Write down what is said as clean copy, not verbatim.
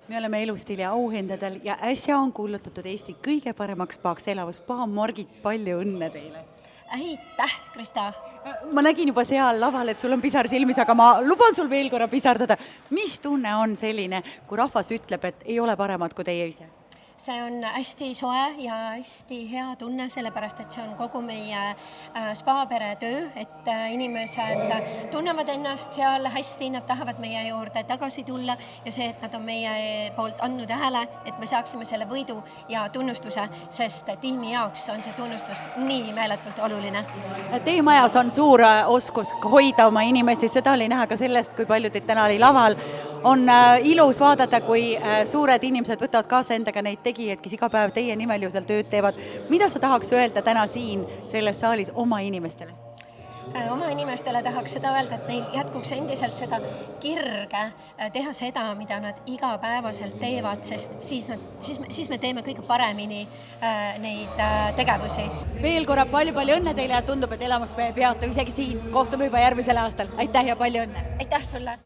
Me oleme Elustiili auhindadel ja äsja on kuulutatud Eesti kõige paremaks spaaks elav spa Margit, palju õnne teile! Aitäh, Krista! Ma nägin juba seal laval, et sul on pisar silmis, aga ma luban sul veel korra pisardada. Mis tunne on selline, kui rahvas ütleb, et ei ole paremat kui teie ise? See on hästi soe ja hästi hea tunne, sellepärast et see on kogu meie spaapere töö, et inimesed tunnevad ennast seal hästi, nad tahavad meie juurde tagasi tulla ja see, et nad on meie poolt andnud hääle, et me saaksime selle võidu ja tunnustuse, sest tiimi jaoks on see tunnustus nii meeletult oluline. Teie majas on suur oskus hoida oma inimesi, seda oli näha ka sellest, kui palju teid täna oli laval. On ilus vaadata, kui suured inimesed võtavad kaasa endaga neid tegijad, kes iga päev teie nimel ju seal tööd teevad. Mida sa tahaks öelda täna siin selles saalis oma inimestele? Oma inimestele tahaks seda öelda, et neil jätkuks endiselt seda kirge teha seda, mida nad igapäevaselt teevad, sest siis me teeme kõige paremini neid tegevusi. Veel korra palju õnne teile ja tundub, et elamus peatub isegi siin. Kohtume juba järgmisel aastal. Aitäh ja palju õnne! Aitäh sulle!